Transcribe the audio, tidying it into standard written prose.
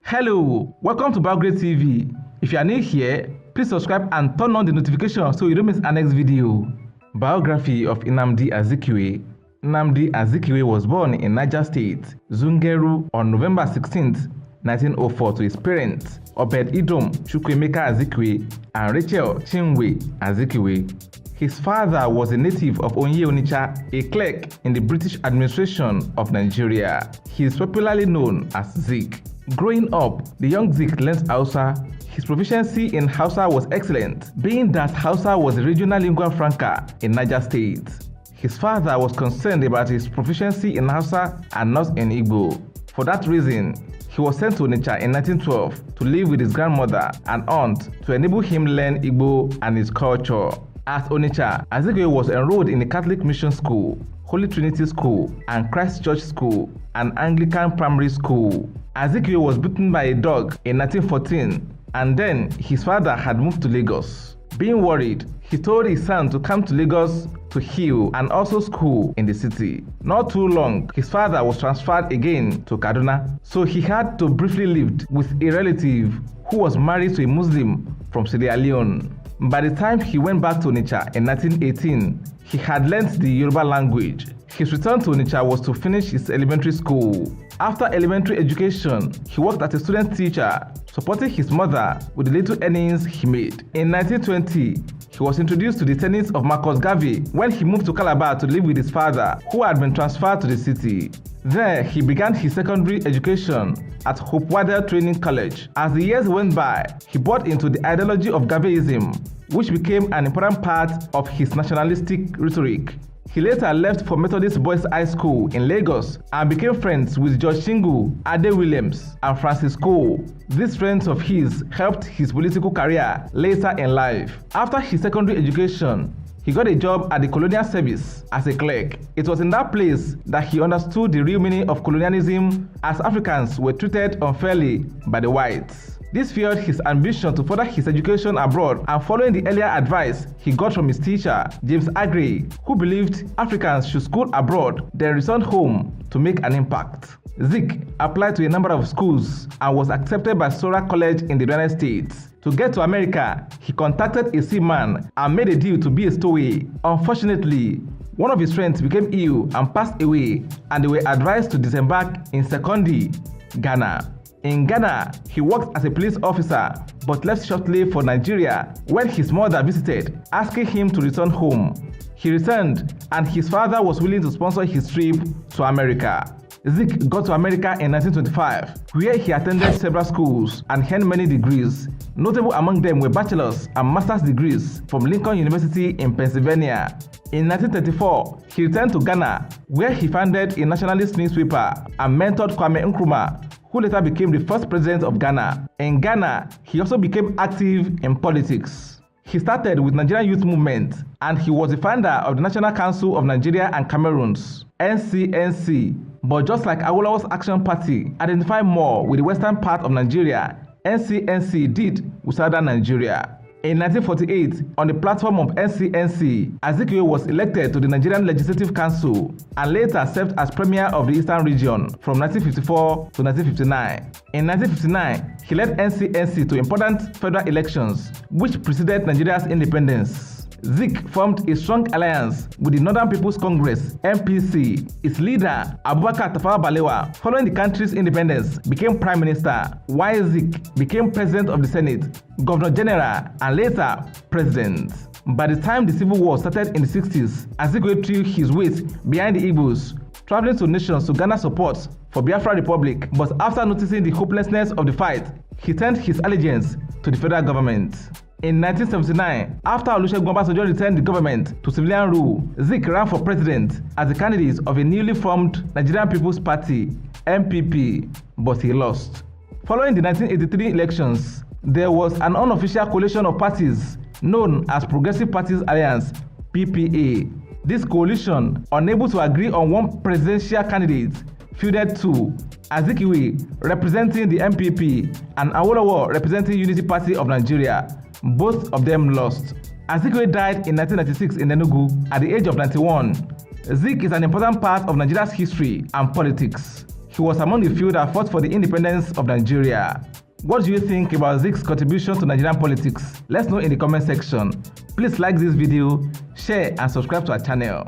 Hello, welcome to Biograde TV. If you are new here, please subscribe and turn on the notification so you don't miss our next video. Biography of Nnamdi Azikiwe. Nnamdi Azikiwe was born in Niger State, Zungeru, on November 16, 1904 to his parents, Obed Idom Chukwuemeka Azikiwe and Rachel Chinwe Azikiwe. His father was a native of Onye Onitsha, a clerk in the British administration of Nigeria. He is popularly known as Zik. Growing up, the young Zik learned Hausa. His proficiency in Hausa was excellent, being that Hausa was a regional lingua franca in Niger State. His father was concerned about his proficiency in Hausa and not in Igbo. For that reason, he was sent to Onitsha in 1912 to live with his grandmother and aunt to enable him learn Igbo and his culture. At Onitsha, Azikiwe was enrolled in a Catholic mission school, Holy Trinity School, and Christ Church School, an Anglican primary school. Azikiwe was bitten by a dog in 1914, and then his father had moved to Lagos. Being worried, he told his son to come to Lagos to heal and also school in the city. Not too long, his father was transferred again to Kaduna, so he had to briefly live with a relative who was married to a Muslim from Sierra Leone. By the time he went back to Onitsha in 1918, he had learnt the Yoruba language. His return to Onitsha was to finish his elementary school. After elementary education, he worked as a student teacher, supporting his mother with the little earnings he made. In 1920, he was introduced to the tenets of Marcus Garvey when he moved to Calabar to live with his father, who had been transferred to the city. There, he began his secondary education at Hope Waddell Training College. As the years went by, he bought into the ideology of Garveyism, which became an important part of his nationalistic rhetoric. He later left for Methodist Boys High School in Lagos and became friends with George Shingu, Ade Williams, and Francis Cole. These friends of his helped his political career later in life. After his secondary education, he got a job at the Colonial Service as a clerk. It was in that place that he understood the real meaning of colonialism, as Africans were treated unfairly by the whites. This fueled his ambition to further his education abroad, and following the earlier advice he got from his teacher, James Aggrey, who believed Africans should school abroad, then returned home to make an impact. Zik applied to a number of schools and was accepted by Sora College in the United States. To get to America, he contacted a seaman and made a deal to be a stowaway. Unfortunately, one of his friends became ill and passed away, and they were advised to disembark in Sekondi, Ghana. In Ghana, he worked as a police officer but left shortly for Nigeria when his mother visited, asking him to return home. He returned, and his father was willing to sponsor his trip to America. Zik got to America in 1925, where he attended several schools and earned many degrees. Notable among them were bachelor's and master's degrees from Lincoln University in Pennsylvania. In 1934, he returned to Ghana, where he founded a nationalist newspaper and mentored Kwame Nkrumah, who later became the first president of Ghana. In Ghana, he also became active in politics. He started with Nigerian Youth Movement, and he was the founder of the National Council of Nigeria and Cameroons, NCNC. But just like Awolowo's Action Party identified more with the western part of Nigeria, NCNC did with southern Nigeria. In 1948, on the platform of NCNC, Azikiwe was elected to the Nigerian Legislative Council and later served as Premier of the Eastern Region from 1954 to 1959. In 1959, he led NCNC to important federal elections, which preceded Nigeria's independence. Zik formed a strong alliance with the Northern People's Congress (NPC). Its leader, Abubakar Tafawa Balewa, following the country's independence, became Prime Minister, while Zik became President of the Senate, Governor General, and later President. By the time the Civil War started in the 60s, Azikiwe threw his weight behind the Igbos, traveling to nations to garner support for Biafra Republic, but after noticing the hopelessness of the fight, he turned his allegiance to the federal government. In 1979, after Olusegun Obasanjo returned the government to civilian rule, Zik ran for president as the candidate of a newly formed Nigerian People's Party (NPP), but he lost. Following the 1983 elections, there was an unofficial coalition of parties known as Progressive Parties Alliance (PPA). This coalition, unable to agree on one presidential candidate, fielded two: Azikiwe representing the NPP and Awolowo representing Unity Party of Nigeria. Both of them lost. Azikiwe died in 1996 in Enugu at the age of 91. Zik is an important part of Nigeria's history and politics. He was among the few that fought for the independence of Nigeria. What do you think about Zik's contribution to Nigerian politics? Let's know in the comment section. Please like this video, share and subscribe to our channel.